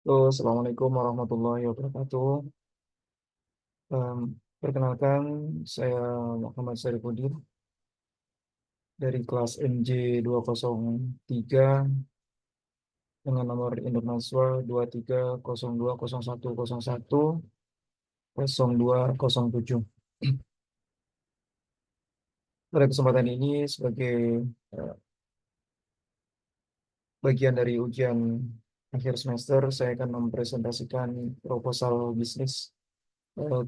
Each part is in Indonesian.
Halo, Assalamualaikum warahmatullahi wabarakatuh. Em, Perkenalkan, saya Muhammad Sarifudin dari kelas MJ 203 dengan nomor induk mahasiswa 230201010207. Pada kesempatan ini sebagai eh, bagian dari ujian akhir semester, saya akan mempresentasikan proposal bisnis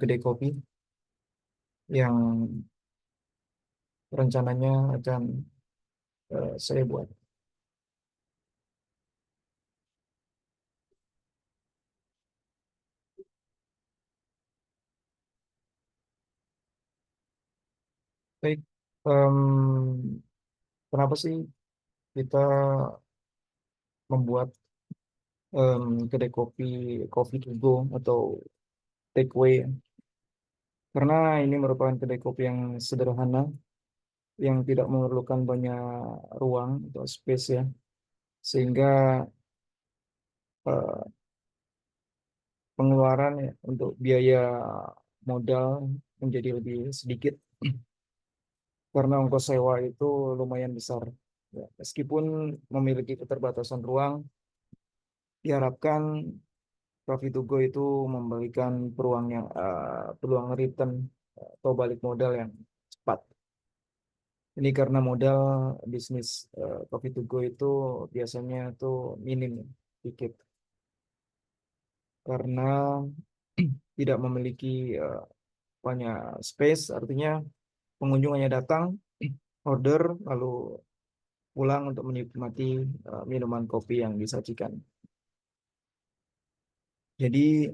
kedai kopi yang rencananya akan saya buat. Baik, kenapa sih kita membuat kedai kopi, coffee to go atau take away? Karena ini merupakan kedai kopi yang sederhana, yang tidak memerlukan banyak ruang atau space ya, sehingga eh, pengeluaran ya, untuk biaya modal menjadi lebih sedikit karena ongkos sewa itu lumayan besar. Ya, meskipun memiliki keterbatasan ruang, diharapkan Coffee to Go itu memberikan peluang return atau balik modal yang cepat. Ini karena modal bisnis Coffee to Go itu biasanya itu minim sedikit karena tidak memiliki banyak space, artinya pengunjung hanya datang, order, lalu pulang untuk menikmati minuman kopi yang disajikan. Jadi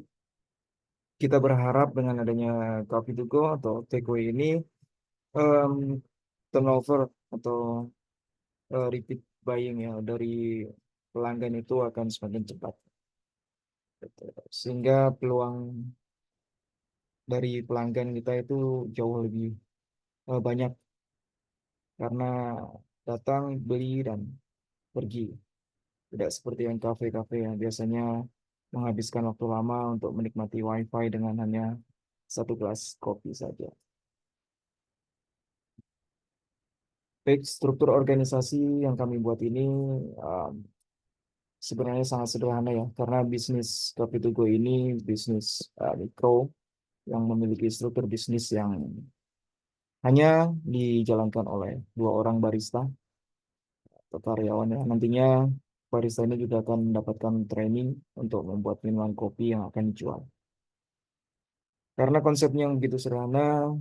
kita berharap dengan adanya Coffee to Go atau takeaway ini em, turnover atau repeat buying ya dari pelanggan itu akan semakin cepat. Gitu. Sehingga peluang dari pelanggan kita itu jauh lebih banyak karena datang, beli, dan pergi. Tidak seperti yang kafe-kafe yang biasanya menghabiskan waktu lama untuk menikmati WiFi dengan hanya satu gelas kopi saja. Baik, struktur organisasi yang kami buat ini um, sebenarnya sangat sederhana ya, karena bisnis Kopi to Go ini bisnis mikro yang memiliki struktur bisnis yang hanya dijalankan oleh dua orang barista atau karyawan ya. Nantinya barista ini juga akan mendapatkan training untuk membuat minuman kopi yang akan dijual. Karena konsepnya yang begitu sederhana,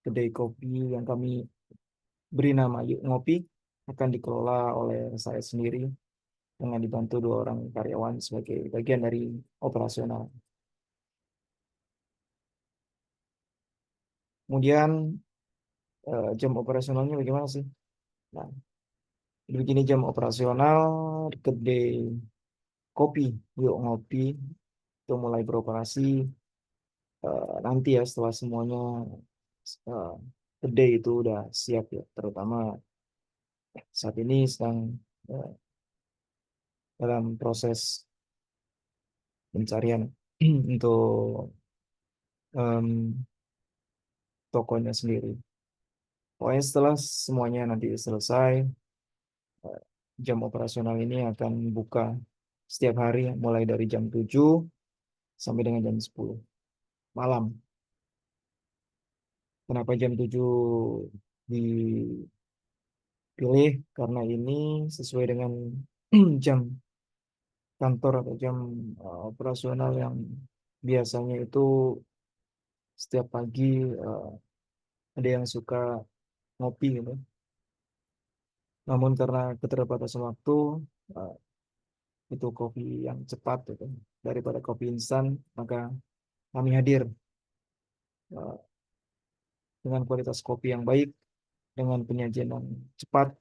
kedai kopi yang kami beri nama Yuk Ngopi akan dikelola oleh saya sendiri dengan dibantu dua orang karyawan sebagai bagian dari operasional. Kemudian jam operasionalnya bagaimana sih? Nah, begini jam operasional kedai kopi Yuk Ngopi itu mulai beroperasi nanti ya setelah semuanya uh, kedai itu udah siap ya, terutama saat ini sedang uh, dalam proses pencarian untuk em, tokonya sendiri. Pokoknya setelah semuanya nanti selesai, eh, jam operasional ini akan buka setiap hari mulai dari jam 7 sampai dengan jam 10 malam. Kenapa jam 7 dipilih? Karena ini sesuai dengan jam kantor atau jam operasional yang biasanya itu setiap pagi ada yang suka ngopi gitu. Namun karena keterbatasan waktu, eh, itu kopi yang cepat gitu. Daripada kopi instan, maka kami hadir eh, dengan kualitas kopi yang baik, dengan penyajian yang cepat,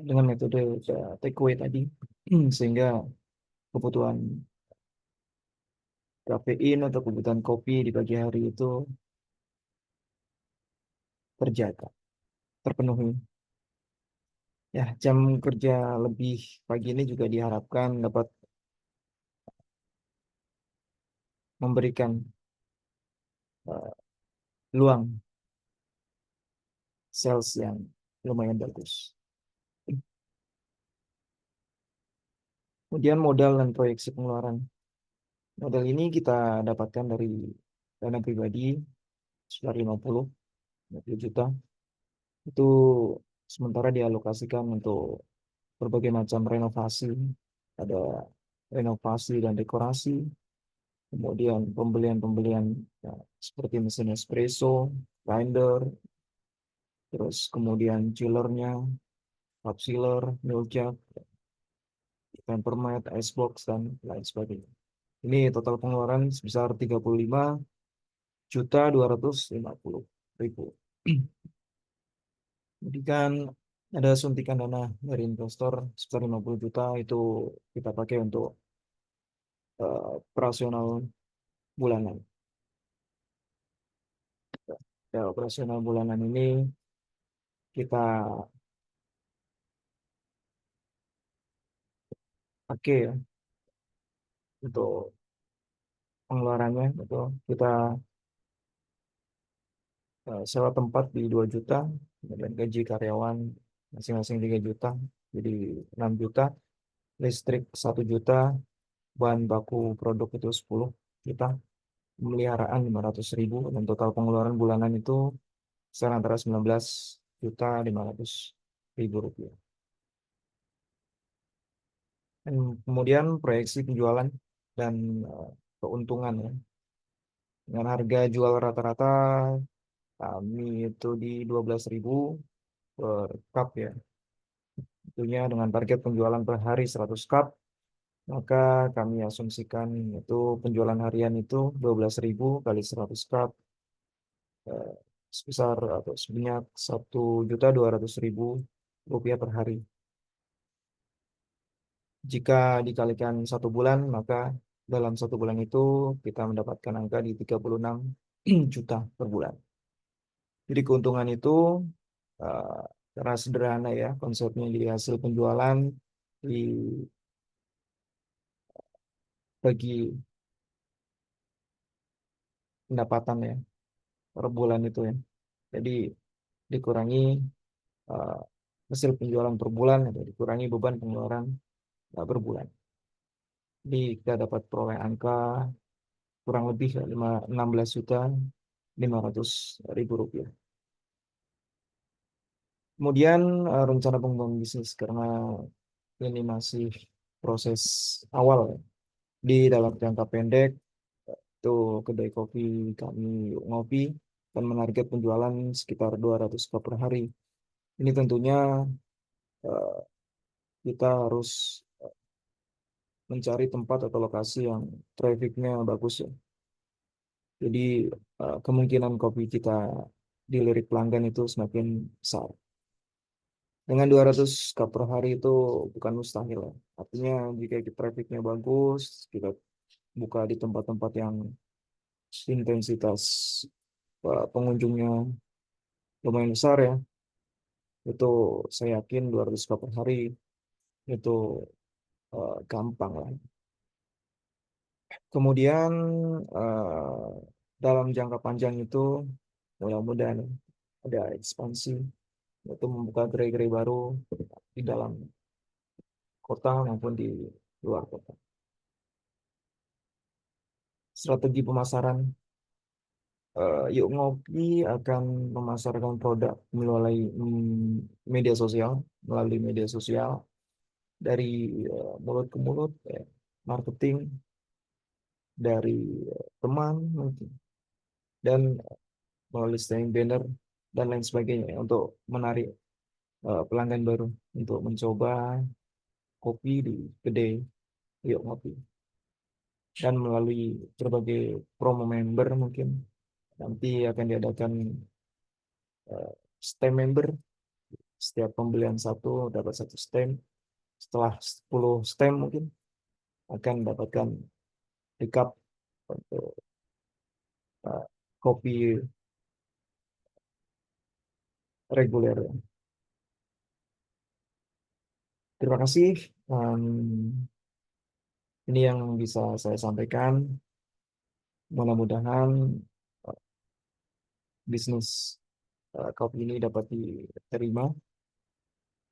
dengan metode takeaway tadi, sehingga kebutuhan kafein atau kebutuhan kopi di pagi hari itu terjaga, terpenuhi. Ya, jam kerja lebih pagi ini juga diharapkan dapat memberikan uh, peluang sales yang lumayan bagus. Kemudian modal dan proyeksi pengeluaran. Modal ini kita dapatkan dari dana pribadi sekitar 50 juta. Itu sementara dialokasikan untuk berbagai macam renovasi. Ada renovasi dan dekorasi, kemudian pembelian-pembelian ya, seperti mesin espresso, grinder, terus kemudian chillernya, cup sealer, milk jug, tempermat, icebox, dan lain sebagainya. Ini total pengeluaran sebesar 35.250.000. Kemudian ada suntikan dana dari investor sebesar 50 juta, itu kita pakai untuk operasional bulanan. Ya, operasional bulanan ini kita pakai ya untuk pengeluarannya. Betul. Kita sewa tempat di 2 juta, kemudian gaji karyawan masing-masing 3 juta, jadi 6 juta, listrik 1 juta, bahan baku produk itu 10 juta, pemeliharaan 500.000, dan total pengeluaran bulanan itu sekitar antara 19.500.000 rupiah. Dan kemudian proyeksi penjualan dan keuntungan ya. Dengan harga jual rata-rata kami itu di 12.000 per cup ya. Tentunya dengan target penjualan per hari 100 cup, maka kami asumsikan itu penjualan harian itu 12.000 kali 100 cup, eh, sebesar atau sebanyak 1.200.000 rupiah per hari. Jika dikalikan 1 bulan, maka dalam 1 bulan itu kita mendapatkan angka di 36 juta per bulan. Jadi keuntungan itu eh, karena sederhana ya konsepnya, di hasil penjualan dibagi pendapatan ya per bulan itu ya. Jadi dikurangi eh, hasil penjualan per bulan atau dikurangi beban pengeluaran per bulan. Jadi kita dapat peroleh angka kurang lebih ya, 16.500.000 rupiah. Kemudian rencana pengembangan bisnis, karena ini masih proses awal ya. Di dalam jangka pendek itu kedai kopi kami Ngopi dan menarget penjualan sekitar 200 cup per hari. Ini tentunya eh, kita harus mencari tempat atau lokasi yang trafficnya bagus ya. Jadi kemungkinan kopi kita dilirik pelanggan itu semakin besar. Dengan 200 cup per hari itu bukan mustahil ya. Artinya jika trafficnya bagus, kita buka di tempat-tempat yang intensitas pengunjungnya lumayan besar ya, itu saya yakin 200 cup per hari itu gampang lah. Kemudian eh, dalam jangka panjang itu mudah-mudahan ada ekspansi, yaitu membuka gerai-gerai baru di dalam kota maupun di luar kota. Strategi pemasaran, Yuk Ngopi akan memasarkan produk melalui media sosial dari mulut ke mulut, marketing dari teman mungkin, dan melalui standing banner dan lain sebagainya ya, untuk menarik pelanggan baru untuk mencoba kopi di kedai Yuk Ngopi, dan melalui berbagai promo member mungkin nanti akan diadakan stem member. Setiap pembelian satu dapat satu stem, setelah 10 stem mungkin akan mendapatkan recap untuk uh, kopi reguler. Terima kasih. Um, ini yang bisa saya sampaikan. mudah-mudahan uh, bisnis kopi ini dapat diterima.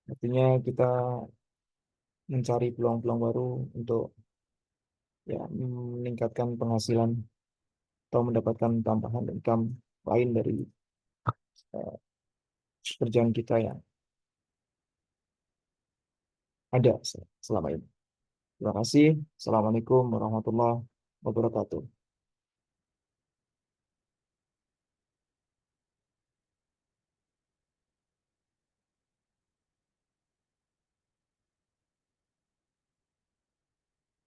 Artinya kita mencari peluang-peluang baru untuk ya meningkatkan penghasilan atau mendapatkan tambahan income lain dari uh, kerjaan kita yang ada selama ini. Terima kasih. Assalamualaikum warahmatullahi wabarakatuh.